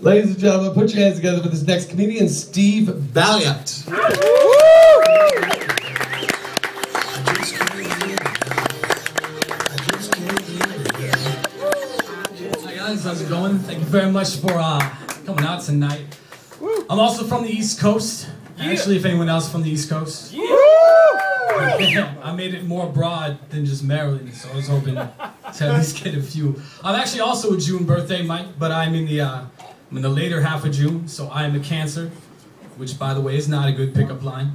Ladies and gentlemen, put your hands together for this next comedian, Steve Balliet. Hi guys, how's it going? Thank you very much for coming out tonight. I'm also from the East Coast. Actually, if anyone else from the East Coast. I made it more broad than just Maryland, so I was hoping to at least get a few. I'm actually also a June birthday, Mike, but I'm in the later half of June, so I am a Cancer, which, by the way, is not a good pickup line,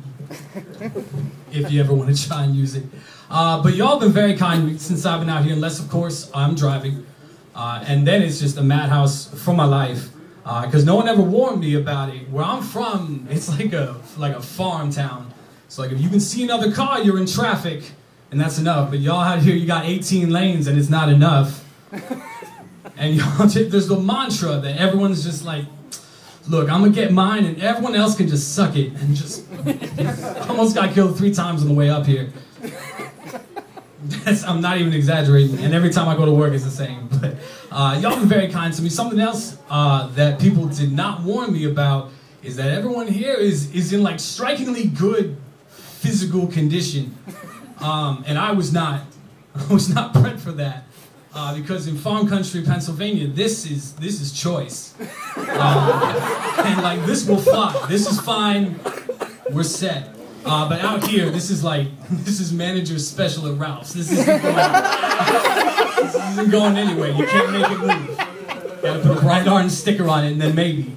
if you ever want to try and use it. But y'all been very kind since I've been out here, unless, of course, I'm driving. And then it's just a madhouse for my life, because no one ever warned me about it. Where I'm from, it's like a farm town. So like if you can see another car, you're in traffic, and that's enough. But y'all out here, you got 18 lanes, and it's not enough. And y'all, there's the mantra that everyone's just like, look, I'm gonna get mine, and everyone else can just suck it. And just almost got killed 3 times on the way up here. I'm not even exaggerating, and every time I go to work, it's the same. But y'all been very kind to me. Something else that people did not warn me about is that everyone here is in like strikingly good physical condition, and I was not bred for that, because in farm country Pennsylvania, this is choice, and like this will fly. This is fine. We're set. But out here, this is manager's special at Ralph's. This isn't going anywhere. You can't make it move. Gotta put a bright orange sticker on it, and then maybe.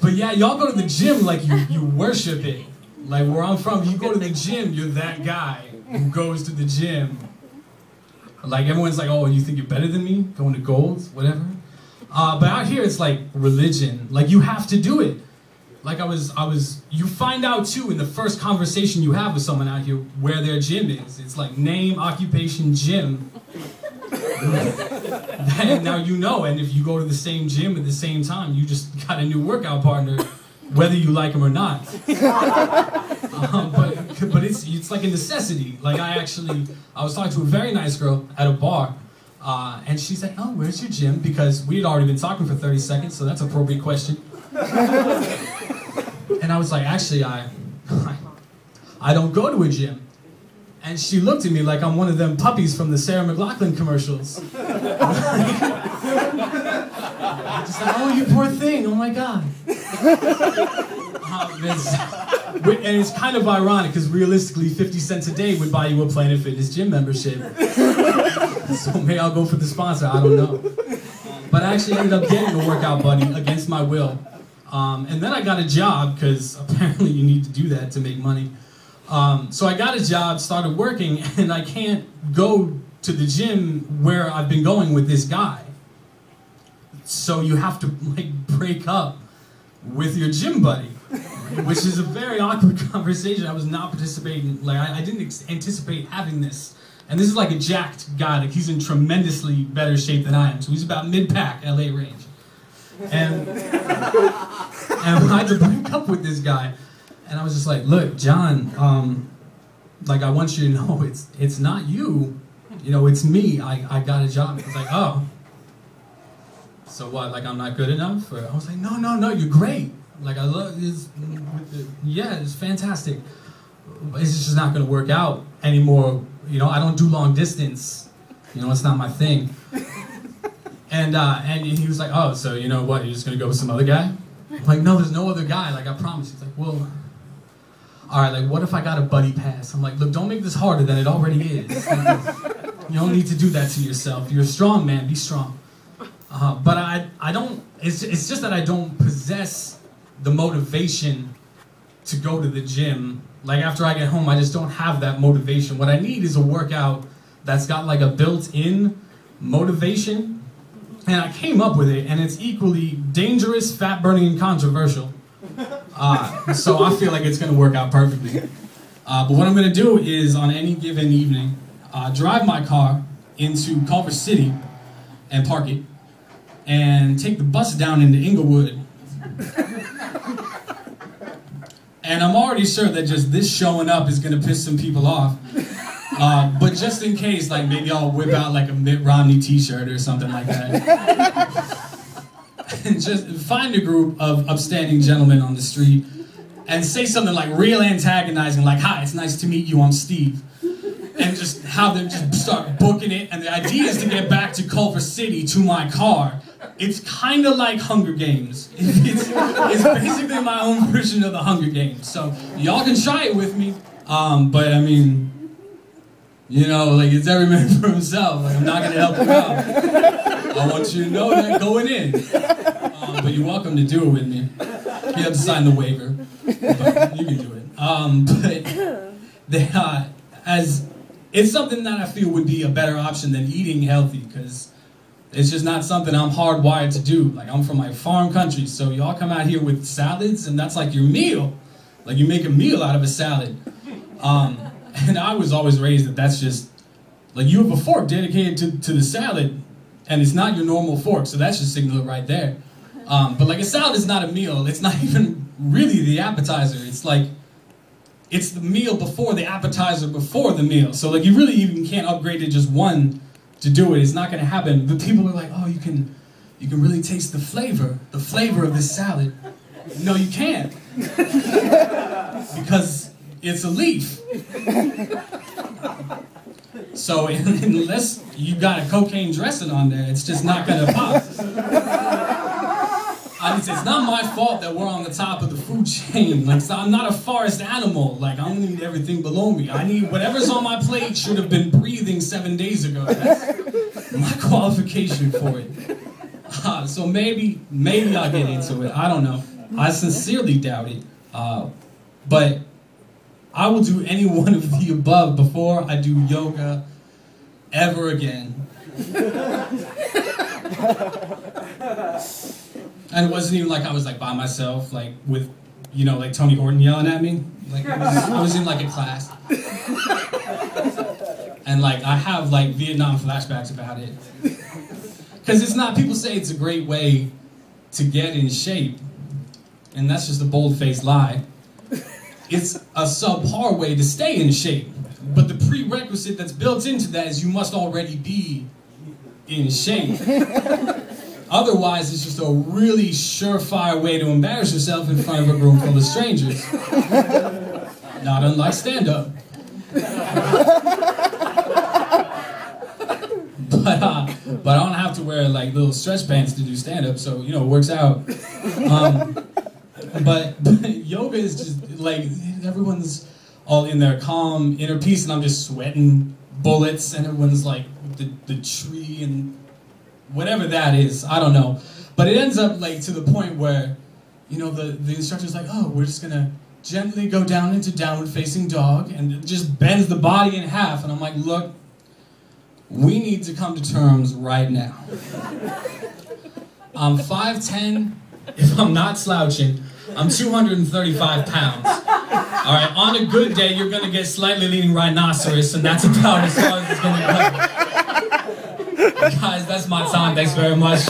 But yeah, y'all go to the gym like you worship it. Like where I'm from, you go to the gym, you're that guy who goes to the gym. Like everyone's like, oh, you think you're better than me? Going to Gold's, whatever. But out here, it's like religion. Like you have to do it. Like you find out too in the first conversation you have with someone out here where their gym is. It's like name, occupation, gym. And now you know, and if you go to the same gym at the same time, you just got a new workout partner, whether you like him or not. But it's like a necessity. Like I was talking to a very nice girl at a bar, and she's like, oh, where's your gym? Because we had already been talking for 30 seconds, so that's an appropriate question. And I was like, actually, I don't go to a gym. And she looked at me like I'm one of them puppies from the Sarah McLachlan commercials. Just like, oh, you poor thing, oh my God. And it's kind of ironic, because realistically, 50 cents a day would buy you a Planet Fitness gym membership. So maybe I'll go for the sponsor, I don't know. But I actually ended up getting a workout buddy against my will. And then I got a job, because apparently you need to do that to make money. So I got a job, started working, and I can't go to the gym where I've been going with this guy. So you have to like break up with your gym buddy, which is a very awkward conversation. I was not participating, like I didn't anticipate having this. And this is like a jacked guy, like he's in tremendously better shape than I am. So he's about mid-pack, LA range. And I had to break up with this guy. And I was just like, look, John, like I want you to know it's not you. You know, it's me. I got a job. He's like, oh. So what, like I'm not good enough? Or I was like, no, you're great. Like I love this. Yeah, it's fantastic. But it's just not gonna work out anymore. You know, I don't do long distance. You know, it's not my thing. And he was like, oh, so you know what, you're just gonna go with some other guy? I'm like, no, there's no other guy, like I promise. He's like, well, all right, like what if I got a buddy pass? I'm like, look, don't make this harder than it already is. Like, you don't need to do that to yourself. You're a strong man, be strong. But I don't, it's just that I don't possess the motivation to go to the gym. Like after I get home, I just don't have that motivation. What I need is a workout that's got like a built-in motivation. And I came up with it, and it's equally dangerous, fat-burning, and controversial. So I feel like it's going to work out perfectly. But what I'm going to do is, on any given evening, drive my car into Culver City and park it, and take the bus down into Inglewood. And I'm already sure that just this showing up is going to piss some people off. But just in case, like maybe I'll whip out like a Mitt Romney t-shirt or something like that. And just find a group of upstanding gentlemen on the street and say something like real antagonizing, like, "Hi, it's nice to meet you, I'm Steve." And just have them just start booking it. And the idea is to get back to Culver City to my car. It's kind of like Hunger Games. It's basically my own version of the Hunger Games. So y'all can try it with me. But I mean, you know, like it's every man for himself. Like I'm not gonna help you out. I want you to know that going in. But you're welcome to do it with me. You have to sign the waiver, but you can do it. But as it's something that I feel would be a better option than eating healthy, because it's just not something I'm hardwired to do. Like I'm from like farm country, so y'all come out here with salads, and that's like your meal. Like you make a meal out of a salad. And I was always raised that that's just like you have a fork dedicated to the salad, and it's not your normal fork, so that's just signal right there. But like a salad is not a meal. It's not even really the appetizer. It's like it's the meal before the appetizer before the meal. So like you really even can't upgrade to just one to do it. It's not gonna happen. But people are like, oh, you can really taste the flavor of this salad. No, you can't. Because it's a leaf. So unless you got a cocaine dressing on there, it's just not gonna pop. It's not my fault that we're on the top of the food chain. Like, I'm not a forest animal. Like, I don't need everything below me. I need whatever's on my plate should have been breathing 7 days ago. That's my qualification for it. So maybe I'll get into it. I don't know. I sincerely doubt it. But I will do any one of the above before I do yoga ever again. And it wasn't even like I was like by myself, like with, you know, like Tony Horton yelling at me. Like I was in like a class. And like I have like Vietnam flashbacks about it. Because it's not, people say it's a great way to get in shape. And that's just a bold-faced lie. It's a subpar way to stay in shape. But the prerequisite that's built into that is you must already be in shape. Otherwise, it's just a really surefire way to embarrass yourself in front of a room full of strangers. Not unlike stand-up. But I don't have to wear like little stretch pants to do stand-up, so you know it works out. But yoga is just like everyone's all in their calm inner peace, and I'm just sweating bullets, and everyone's like the tree and whatever that is, I don't know. But it ends up like to the point where, you know, the instructor's like, oh, we're just gonna gently go down into downward facing dog, and it just bends the body in half, and I'm like, look, we need to come to terms right now. I'm 5'10", if I'm not slouching, I'm 235 pounds. All right, on a good day, you're gonna get slightly leaning rhinoceros, and that's about as far as it's gonna go. Guys, that's my time. Thanks very much.